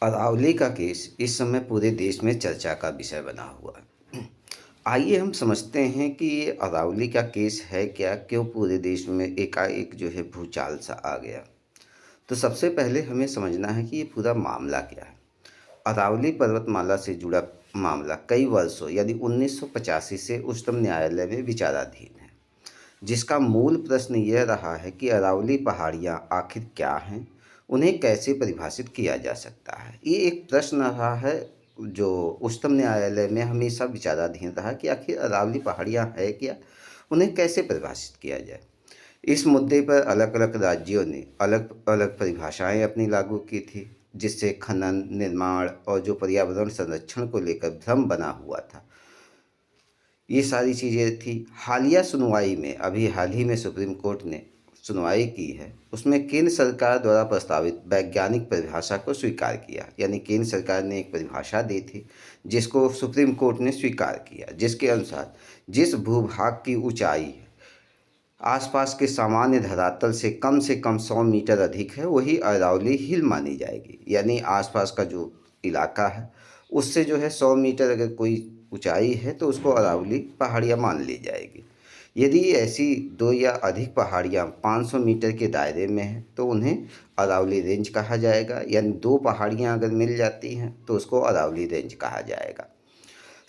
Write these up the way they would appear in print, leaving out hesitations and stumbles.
अरावली का केस इस समय पूरे देश में चर्चा का विषय बना हुआ है। आइए हम समझते हैं कि ये अरावली का केस है क्या, क्यों पूरे देश में एकाएक जो है भूचाल सा आ गया। तो सबसे पहले हमें समझना है कि ये पूरा मामला क्या है। अरावली पर्वतमाला से जुड़ा मामला कई वर्षों यानी 1985 से उच्चतम न्यायालय में विचाराधीन है, जिसका मूल प्रश्न यह रहा है कि अरावली पहाड़ियाँ आखिर क्या हैं, उन्हें कैसे परिभाषित किया जा सकता है। ये एक प्रश्न रहा है जो उच्चतम न्यायालय में हमेशा विचाराधीन रहा कि आखिर अरावली पहाड़ियाँ है क्या, उन्हें कैसे परिभाषित किया जाए। इस मुद्दे पर अलग अलग राज्यों ने अलग अलग परिभाषाएं अपनी लागू की थी, जिससे खनन, निर्माण और जो पर्यावरण संरक्षण को लेकर भ्रम बना हुआ था, ये सारी चीज़ें थी। हालिया सुनवाई में अभी हाल ही में सुप्रीम कोर्ट ने सुनवाई की है, उसमें केंद्र सरकार द्वारा प्रस्तावित वैज्ञानिक परिभाषा को स्वीकार किया। यानी केंद्र सरकार ने एक परिभाषा दी थी जिसको सुप्रीम कोर्ट ने स्वीकार किया, जिसके अनुसार जिस भूभाग की ऊंचाई आसपास के सामान्य धरातल से कम 100 मीटर अधिक है, वही अरावली हिल मानी जाएगी। यानी आसपास का जो इलाका है उससे जो है 100 मीटर अगर कोई ऊंचाई है तो उसको अरावली पहाड़ियाँ मान ली जाएगी। यदि ऐसी दो या अधिक पहाड़ियाँ 500 मीटर के दायरे में हैं तो उन्हें अरावली रेंज कहा जाएगा। यानी दो पहाड़ियाँ अगर मिल जाती हैं तो उसको अरावली रेंज कहा जाएगा।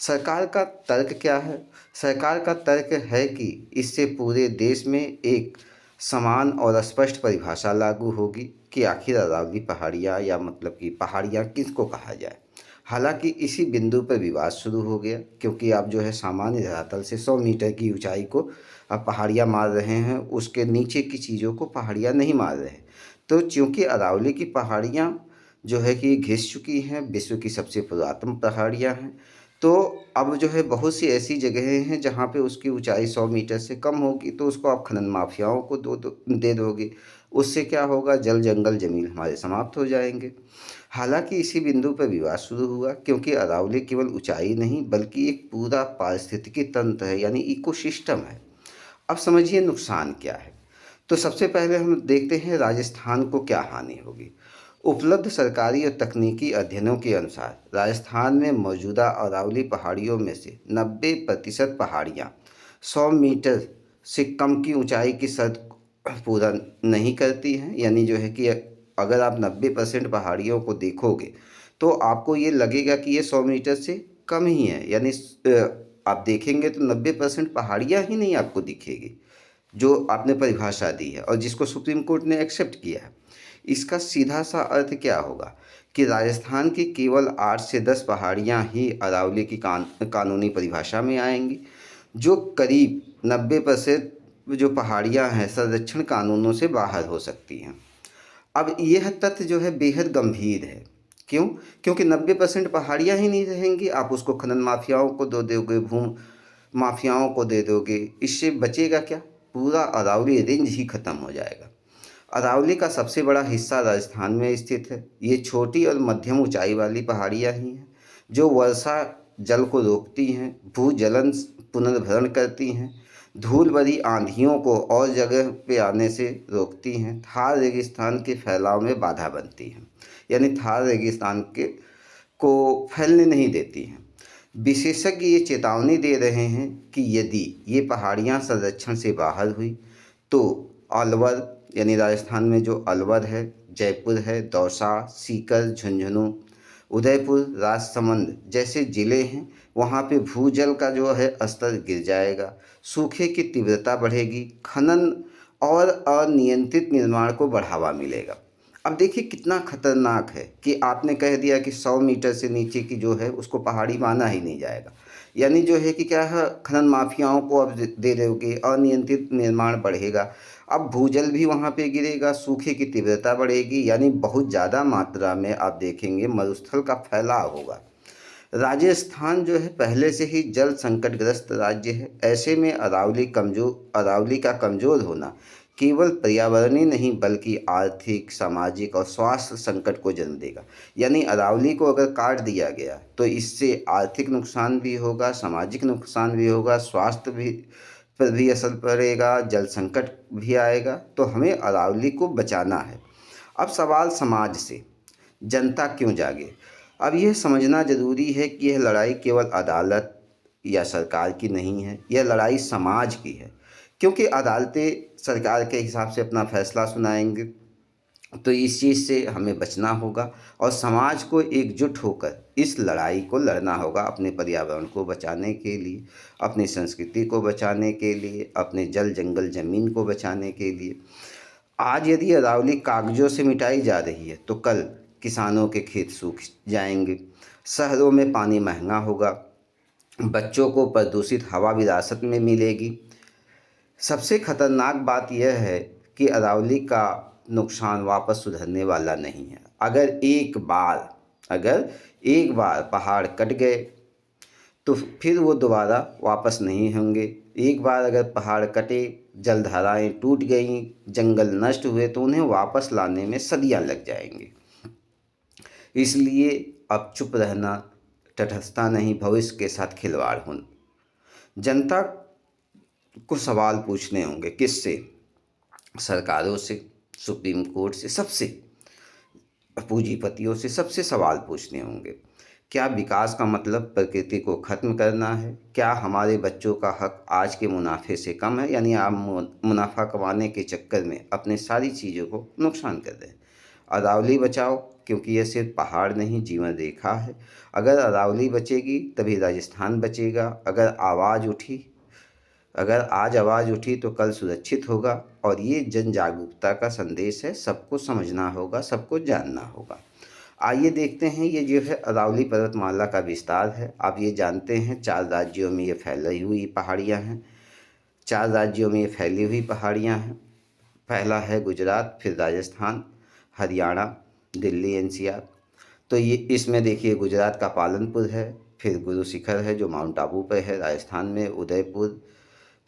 सरकार का तर्क क्या है? सरकार का तर्क है कि इससे पूरे देश में एक समान और स्पष्ट परिभाषा लागू होगी कि आखिर अरावली पहाड़ियाँ या मतलब कि पहाड़ियाँ किसको कहा जाए। हालांकि इसी बिंदु पर विवाद शुरू हो गया, क्योंकि आप जो है सामान्य धरातल से 100 मीटर की ऊंचाई को आप पहाड़ियाँ मार रहे हैं, उसके नीचे की चीज़ों को पहाड़ियाँ नहीं मार रहे। तो चूँकि अरावली की पहाड़ियाँ जो है कि घिस चुकी हैं, विश्व की सबसे पुरातन पहाड़ियाँ हैं, तो अब जो है बहुत सी ऐसी जगहें हैं जहाँ पे उसकी ऊंचाई 100 मीटर से कम होगी, तो उसको आप खनन माफियाओं को दे दोगे। उससे क्या होगा, जल जंगल ज़मीन हमारे समाप्त हो जाएंगे। हालांकि इसी बिंदु पर विवाद शुरू हुआ, क्योंकि अरावली केवल ऊंचाई नहीं बल्कि एक पूरा पारिस्थितिकी तंत्र है, यानी इकोसिस्टम है। अब समझिए नुकसान क्या है। तो सबसे पहले हम देखते हैं राजस्थान को क्या हानि होगी। उपलब्ध सरकारी और तकनीकी अध्ययनों के अनुसार राजस्थान में मौजूदा अरावली पहाड़ियों में से 90% पहाड़ियाँ 100 मीटर से कम की ऊंचाई की शर्त पूरा नहीं करती हैं। यानी जो है कि अगर आप 90% पहाड़ियों को देखोगे तो आपको ये लगेगा कि ये 100 मीटर से कम ही है। यानी आप देखेंगे तो 90% पहाड़ियाँ ही नहीं आपको दिखेगी जो आपने परिभाषा दी है और जिसको सुप्रीम कोर्ट ने एक्सेप्ट किया है। इसका सीधा सा अर्थ क्या होगा कि राजस्थान की केवल 8 से 10 पहाड़ियाँ ही अरावली की कानूनी परिभाषा में आएंगी, जो करीब 90% जो पहाड़ियाँ हैं संरक्षण कानूनों से बाहर हो सकती हैं। अब यह तथ्य जो है बेहद गंभीर है। क्यों? क्योंकि 90% पहाड़ियाँ ही नहीं रहेंगी, आप उसको खनन माफियाओं को दे दोगे, भूमि माफियाओं को दे दोगे। इससे बचेगा क्या? पूरा अरावली रेंज ही खत्म हो जाएगा। अरावली का सबसे बड़ा हिस्सा राजस्थान में स्थित है। ये छोटी और मध्यम ऊंचाई वाली पहाड़ियाँ ही हैं जो वर्षा जल को रोकती हैं, भूजलन पुनर्भरण करती हैं, धूल भरी आंधियों को और जगह पे आने से रोकती हैं, थार रेगिस्तान के फैलाव में बाधा बनती हैं। यानी थार रेगिस्तान के को फैलने नहीं देती हैं। विशेषज्ञ ये चेतावनी दे रहे हैं कि यदि ये पहाड़ियाँ संरक्षण से बाहर हुई तो अलवर यानी राजस्थान में जो अलवर है, जयपुर है, दौसा, सीकर, झुंझुनू, उदयपुर, राजसमंद जैसे ज़िले हैं, वहाँ पे भूजल का जो है स्तर गिर जाएगा, सूखे की तीव्रता बढ़ेगी, खनन और अनियंत्रित निर्माण को बढ़ावा मिलेगा। अब देखिए कितना खतरनाक है कि आपने कह दिया कि 100 मीटर से नीचे की जो है उसको पहाड़ी माना ही नहीं जाएगा। यानी जो है कि क्या है, खनन माफियाओं को अब दे दोगे, अनियंत्रित निर्माण बढ़ेगा, अब भूजल भी वहाँ पे गिरेगा, सूखे की तीव्रता बढ़ेगी, यानी बहुत ज़्यादा मात्रा में आप देखेंगे मरुस्थल का फैलाव होगा। राजस्थान जो है पहले से ही जल संकटग्रस्त राज्य है। ऐसे में अरावली का कमज़ोर होना केवल पर्यावरणीय नहीं बल्कि आर्थिक, सामाजिक और स्वास्थ्य संकट को जन्म देगा। यानी अरावली को अगर काट दिया गया तो इससे आर्थिक नुकसान भी होगा, सामाजिक नुकसान भी होगा, स्वास्थ्य भी पर भी असर पड़ेगा, जल संकट भी आएगा। तो हमें अरावली को बचाना है। अब सवाल समाज से, जनता क्यों जागे? अब यह समझना ज़रूरी है कि यह लड़ाई केवल अदालत या सरकार की नहीं है, यह लड़ाई समाज की है। क्योंकि अदालतें सरकार के हिसाब से अपना फैसला सुनाएंगे, तो इस चीज़ से हमें बचना होगा और समाज को एकजुट होकर इस लड़ाई को लड़ना होगा, अपने पर्यावरण को बचाने के लिए, अपनी संस्कृति को बचाने के लिए, अपने जल जंगल ज़मीन को बचाने के लिए। आज यदि अरावली कागज़ों से मिटाई जा रही है, तो कल किसानों के खेत सूख जाएंगे, शहरों में पानी महंगा होगा, बच्चों को प्रदूषित हवा विरासत में मिलेगी। सबसे खतरनाक बात यह है कि अरावली का नुकसान वापस सुधरने वाला नहीं है। अगर एक बार पहाड़ कट गए तो फिर वो दोबारा वापस नहीं होंगे। एक बार अगर पहाड़ कटे, जलधाराएं टूट गईं, जंगल नष्ट हुए, तो उन्हें वापस लाने में सदियां लग जाएंगी। इसलिए अब चुप रहना, तटस्थता नहीं, भविष्य के साथ खिलवाड़ होना। जनता को सवाल पूछने होंगे। किससे? सरकारों से, सुप्रीम कोर्ट से, सबसे, पूंजीपतियों से, सबसे सवाल पूछने होंगे। क्या विकास का मतलब प्रकृति को खत्म करना है? क्या हमारे बच्चों का हक आज के मुनाफे से कम है? यानी आप मुनाफा कमाने के चक्कर में अपने सारी चीज़ों को नुकसान कर रहे हैं। अरावली बचाओ, क्योंकि यह सिर्फ पहाड़ नहीं, जीवन रेखा है। अगर अरावली बचेगी तभी राजस्थान बचेगा। अगर आज आवाज़ उठी तो कल सुरक्षित होगा। और ये जन जागरूकता का संदेश है, सबको समझना होगा, सबको जानना होगा। आइए देखते हैं, ये जो है अरावली पर्वतमाला का विस्तार है। आप ये जानते हैं 4 राज्यों में ये फैली हुई पहाड़ियाँ हैं। 4 राज्यों में ये फैली हुई पहाड़ियाँ हैं। पहला है गुजरात, फिर राजस्थान, हरियाणा, दिल्ली, एनसीआर। तो ये इसमें देखिए गुजरात का पालनपुर है, फिर गुरु शिखर है जो माउंट आबू पर है, राजस्थान में उदयपुर,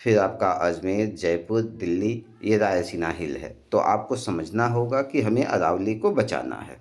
फिर आपका अजमेर, जयपुर, दिल्ली, ये रायसीना हिल है। तो आपको समझना होगा कि हमें अरावली को बचाना है।